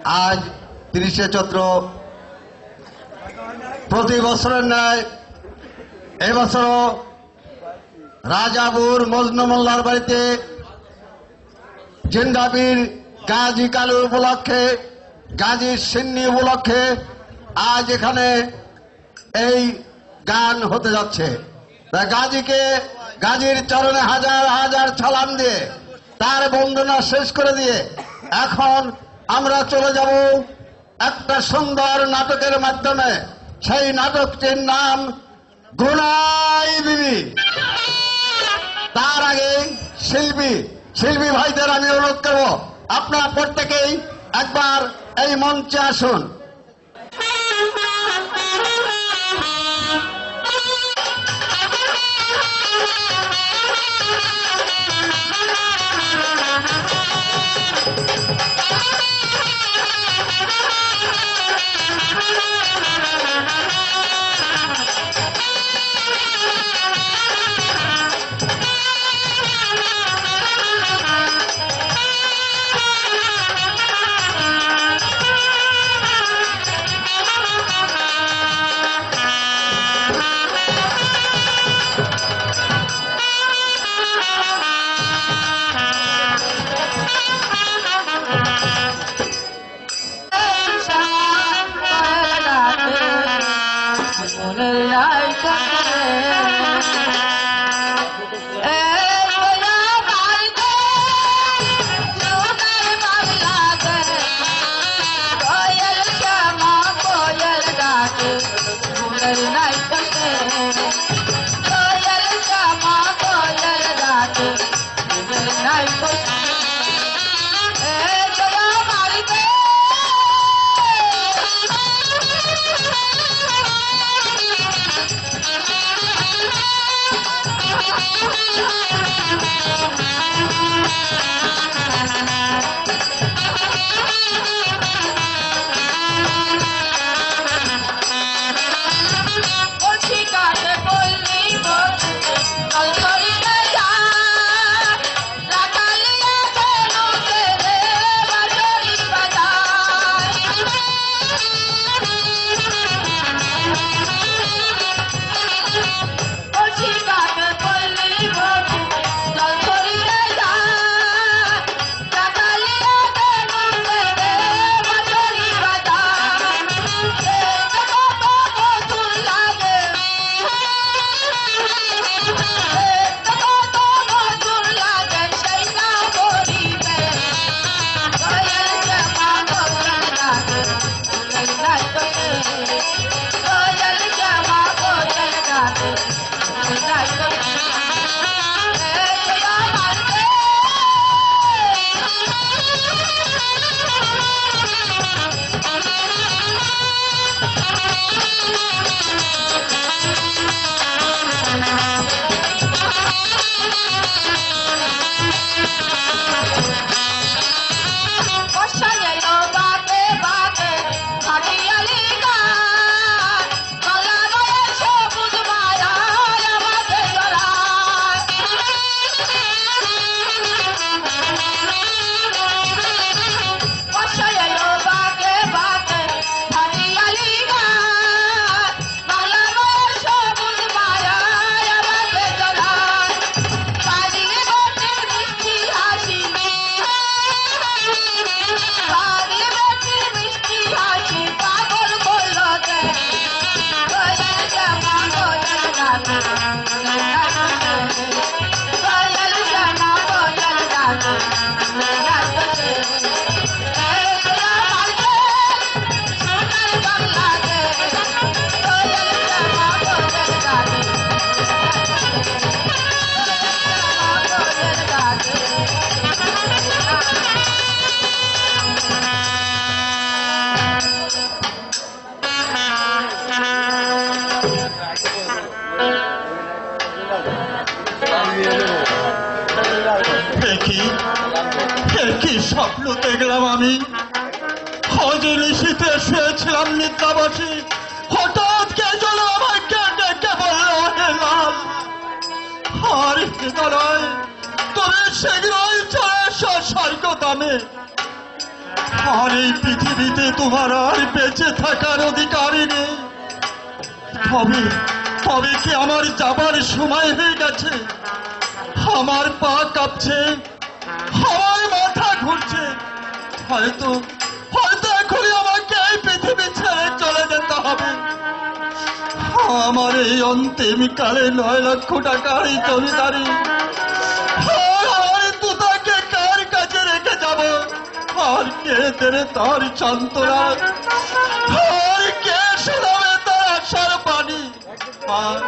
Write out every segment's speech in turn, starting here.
আজ 30শে চৈত্র প্রতি বছরের ন্যায় এবছরও রাজাপুর মজনু মোল্লার বাড়িতে জিন্দাবীর গাজী কালু উপলক্ষে, গাজী সিন্নি উপলক্ষে আজ এখানে এই গান হতে যাচ্ছে। গাজীর চরণে হাজার হাজার সালাম দিয়ে তার বন্দনা শেষ করে দিয়ে এখন আমরা চলে যাব একটা সুন্দর নাটকের মাধ্যমে। সেই নাটকটির নাম গুনাই বিবি। তার আগে শিল্পী ভাইদের আমি অনুরোধ করব, আপনারা প্রত্যেকেই একবার এই মঞ্চে আসুন। কি স্বপ্ন দেখলাম আমি? হজে নিশীতে শুয়েছিলাম নিদ্রাবসী, হঠাৎ কে যেন আমাকে ডেকে বলল, হে লাল, আর হৃদয় তুমি শীঘ্রই চলে এসো স্বর্গধামে। আর এই পৃথিবীতে তোমার আর বেঁচে থাকার অধিকারই নেই। তবে তবে কি আমার যাবার সময় হয়ে গেছে? আমার পা কাঁপছে, আমার মাথা ঘুরছে। হয়তো হয়তো এখনই আমাকে এই পৃথিবী ছেড়ে চলে যেতে হবে। আমার এই অন্তিম কালে 9 লক্ষ টাকার এই জমিদারি আর আমার তুতাকে কার কাছে রেখে যাব? আর কে দেবে তার সান্ত্বনা? আর কে শোনাবে তার আশার বাণী? আর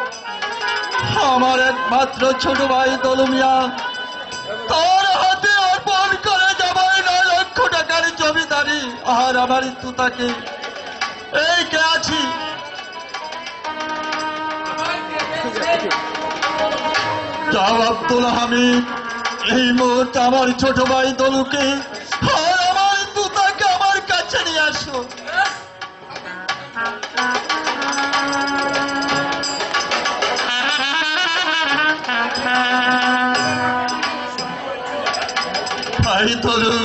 আমার একমাত্র ছোট ভাই দলু মিয়া, তার হাতে অর্পণ করে যাবে 9 লক্ষ টাকার জমিদারি আর আমার তুতাকে। এই কে আছি? যাও আব্দুল হামিদ, এই মুহূর্তে আমার ছোট ভাই দলুকে আর আমার তুতাকে আমার কাছে নিয়ে আসো। ভাই দলু,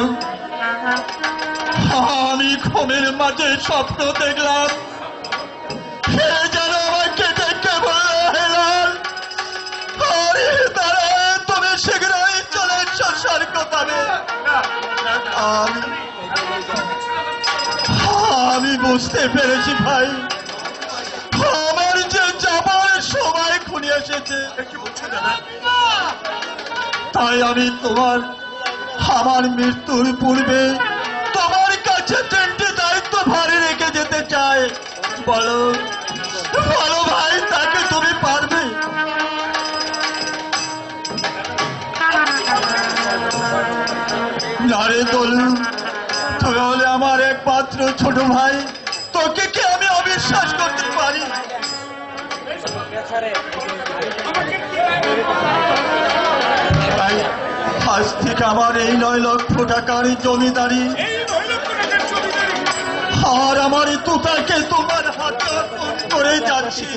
আমি ঘুমের মাঝে স্বপ্ন দেখলাম, কে যেন আমাকে ডেকে বলল, হেলাল আরে দাঁড়ায়, তুমি শীঘ্রই চলে এসো স্বর্গধামে। আমি বুঝতে পেরেছি ভাই, আমার যে যাবার সময় খুলে এসেছে। তাই আমি আমার মৃত্যুর পূর্বে তোমার কাছে 3টি দায়িত্ব ভারী রেখে যেতে চাই। বলো বলো ভাই, তাকে তুমি পারবে? নারে দলু, তুই হলে আমার একমাত্র ছোট ভাই, তোকে কি আমি অবিশ্বাস করতে পারি? ভাই, আজ থেকে আমার এই 9 লক্ষ টাকার জমিদারি আর আমার তুতাকে তোমার হাতে অর্পণ করে যাচ্ছি।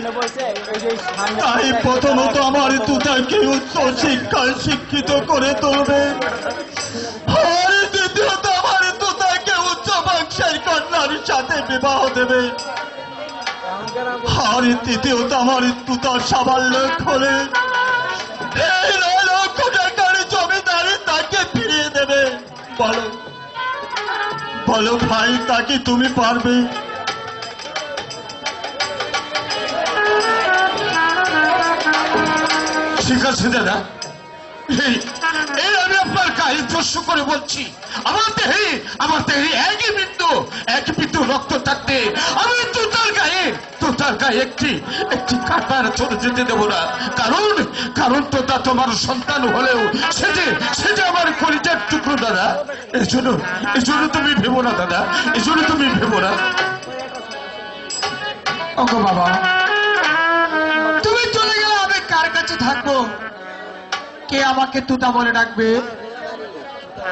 তাই প্রথমত আমার তুতাকে উচ্চ শিক্ষায় শিক্ষিত করে তুলবে, আর দ্বিতীয়ত আমার তুতাকে উচ্চ বংশের কন্যার সাথে বিবাহ দেবে, আর তৃতীয়ত আমার তুতার সাবাল্য হলে এই 9 লক্ষ টাকার জমিদারি তাকে ফিরিয়ে দেবে। বলো বলো ভাই, তাকে তুমি পারবে? ঠিক আছে দাদা, এই আমি আপনার গায়ে প্রশ্ন করে বলছি, আমার দেহে একই বিন্দু রক্ত থাকতে আমি তোতার গায়ে একটি কাঁটার চলে যেতে দেবো না। কারণ তোতা তোমার সন্তান হলেও সে যে আমার কলিজার টুকরো দাদা। এজন্য তুমি ভেবো না দাদা, এজন্য তুমি ভেবো না। ওগো বাবা, তুমি চলে গেলে আমি কার কাছে থাকবো? কে আমাকে তুতা বলে ডাকবে?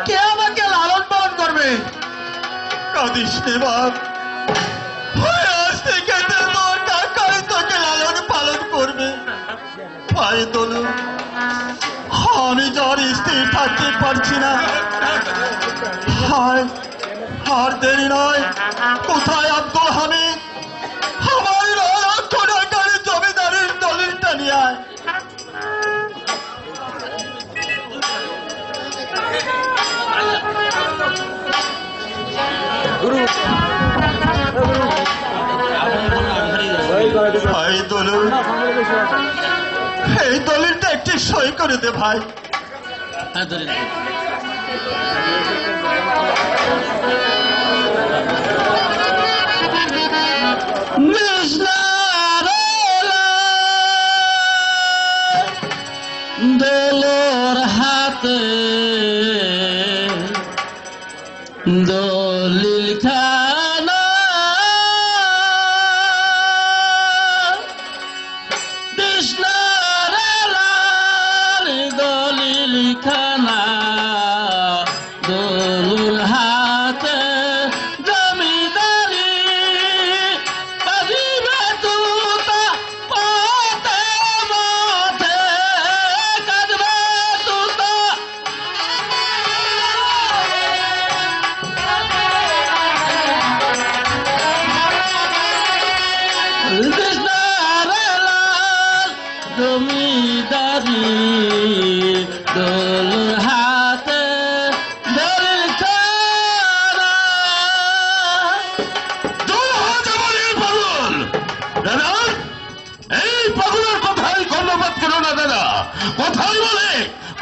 কে আমাকে লালন পালন করবে? কাঁদিস নে বাপ, আজ থেকে তোর টাকায় তোকে লালন পালন করবে। ভাই দলু, আমি যার স্ত্রী থাকতে পারছি না। আর দেরি নয়, কোথায় আব্দুল হামিদ? আমার 9 লক্ষ টাকার জমিদারির দলিলটা নিয়ে আয়। ভাই দলু, এই দলিলটা একটি সই করে দে ভাই। দোলর হাতে দলিল খানা, কৃষ্ণার লাল দলিল খানা, দোলুর হাতে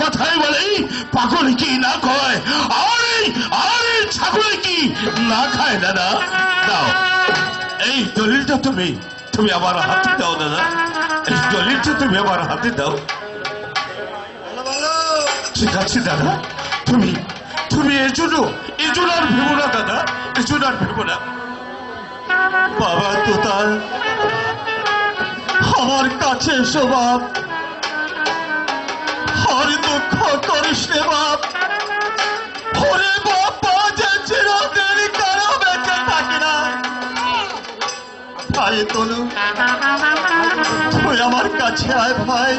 কথাই বলে পাগল কি না কয়, আরে ছাগল কি না খায় দাদা। দাও এই দলিলটা তুমি আমার হাতে দাও দাদা, এই দলিলটা তুমি আমার হাতে দাও। ঠিক আছে দাদা, তুমি এজন্য আর ভেবো না দাদা, এজন্য আর ভেবো না। বাবা তোতার আমার কাছে এসো বাপ, আর দুঃখ করিস রে বাপ। ওরে বাবা যে চিরদিন কারো বেঁচে থাকে না। ভাই তনু তুই আমার কাছে আয় ভাই,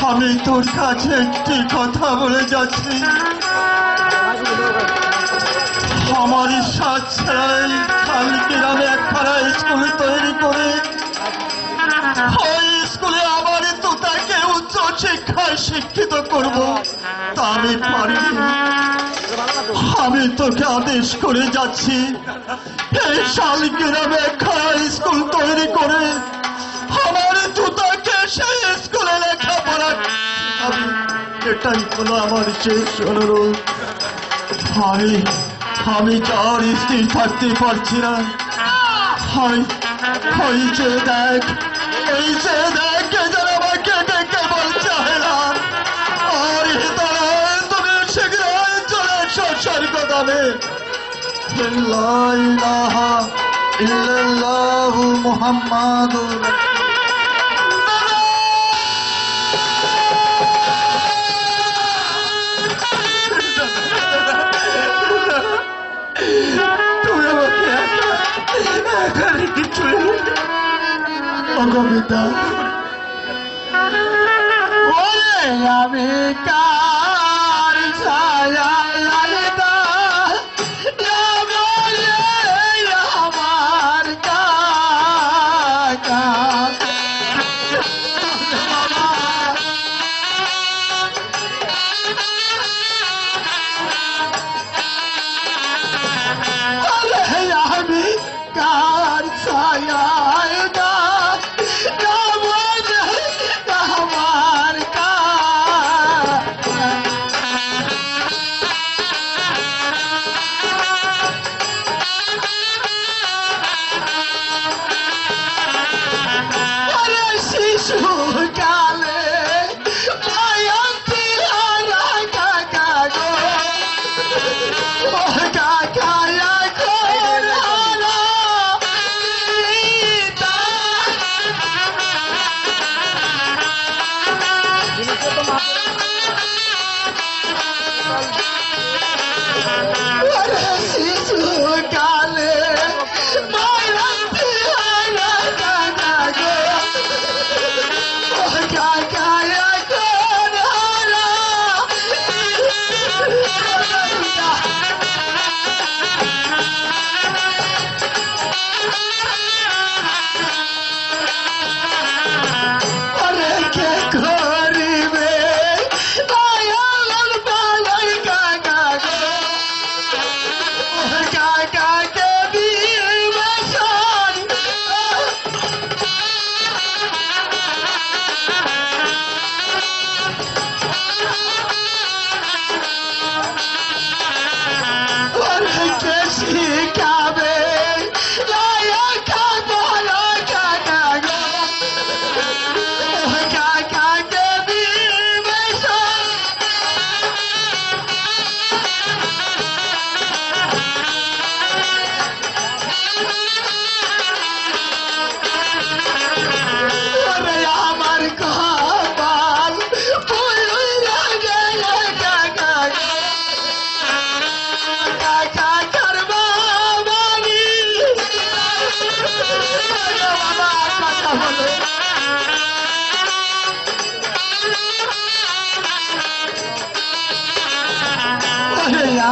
আমি তোর কাছে একটি কথা বলে যাচ্ছি। আমার ইচ্ছা ছাড়াই কালকে আমি একখানা স্কুল তৈরি করে ওই স্কুলে আমার তোতাকে উচ্চ শিক্ষায় শিক্ষিত করব, তা আমি পারিনি। আমি তোকে আদেশ করে যাচ্ছি, এই শালগ্রামে একখানা স্কুল তৈরি করে আমার তোতাকে সেই স্কুলে লেখাপড়া শিখাবি। এটাই হলো আমার শেষ অনুরোধ। আমি যার স্থির থাকতে পারছি না। ওই যে দেখ কে যেন আমাকে ডেকে বলছে হেলাম, আর তারা তুমি শীঘ্রই চলে এসো স্বর্গধামে। লা ইলাহা ইল্লাল্লাহু মুহাম্মাদুর গোবিন্দা। ওরে আমি কার ছায়া লাগদা আমার কাকা আমি কার ছায়া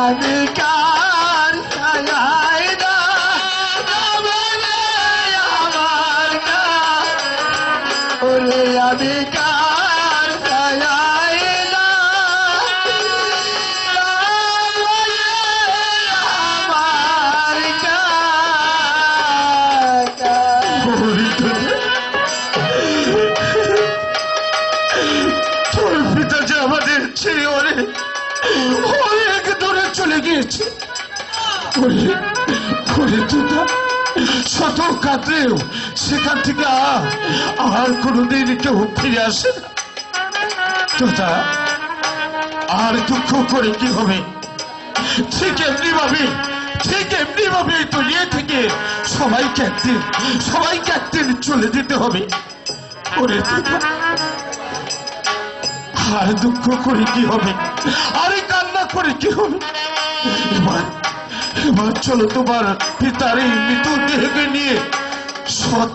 আমি কার ছায়ায় না আমার কা ওরে আমি কার ছায়ায় না আমার কা গিয়েছে। ওরে ওরে তোতা, শত কাঁদলেও সেখান থেকে আর কোনোদিন কেউ ফিরে আসে না। তোতা, আর দুঃখ করে কি হবে? ঠিক এমনি ভাবে দুনিয়া থেকে সবাইকে একদিন চলে যেতে হবে। ওরে তোতা, আর দুঃখ করে কি হবে? আরে কান্না করে কি হবে? এবার চলো তোমার পিতার এই মৃতদেহকে নিয়ে সৎ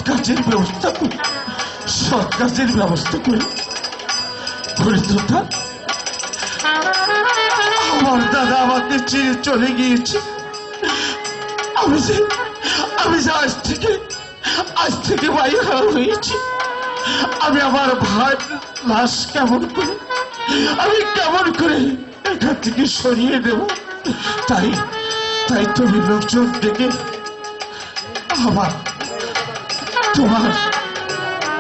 কাজের ব্যবস্থা করি। করে তোতা, আমার দাদা আমাকে ছেড়ে চলে গিয়েছে। আমি যে আজ থেকে বাইরে হয়েছি। আমি আমার ভাই লাশ কেমন করে এখান থেকে সরিয়ে দেব? তাই তুমি লোকজন ডেকে তোমার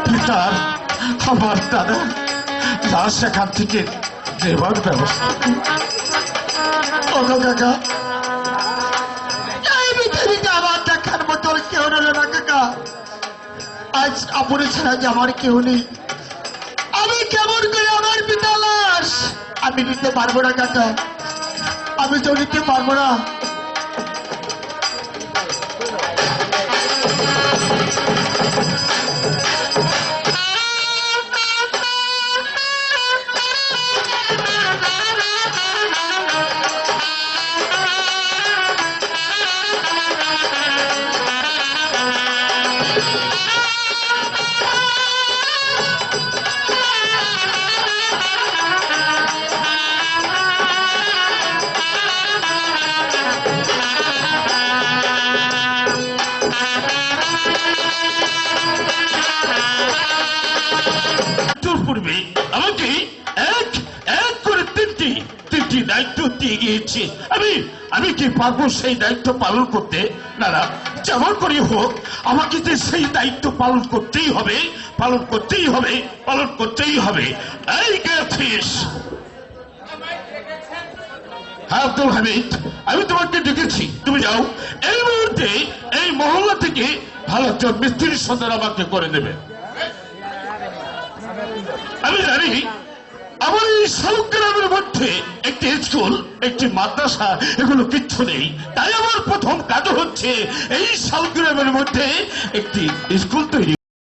পিতার, আমার দাদা লাশ এখান থেকে দেবার ব্যবস্থা। ওগো কাকা, এই পৃথিবীতে আমার দেখার মতন কেউ রইল না কাকা। আজ আপনি ছাড়া যে আমার কেউ নেই। আমি কেমন করে আমার পিতা লাশ আমি নিতে পারবো না কাকা, আমি তো নিতে পারবো না। পূর্বে আমাকে এক করে তিনটি দায়িত্ব দিয়ে গিয়েছে। আমি কি পারবো সেই দায়িত্ব পালন করতে? না, যেমন করে হোক আমাকে যে সেই দায়িত্ব পালন করতেই হবে। এই গেছিস? হ্যাঁ আব্দুল হামিদ, আমি তোমাকে ডেকেছি, তুমি যাও। এই মুহূর্তে এই মহল্লা থেকে ভালো একজন মিস্ত্রির সন্ধান আমাকে করে দেবে। আমি জানি আমার এই শালগ্রামের মধ্যে একটি স্কুল, একটি মাদ্রাসা, এগুলো কিচ্ছু নেই। তাই আমার প্রথম কাজ হচ্ছে এই শালগ্রামের মধ্যে একটি স্কুল তৈরি।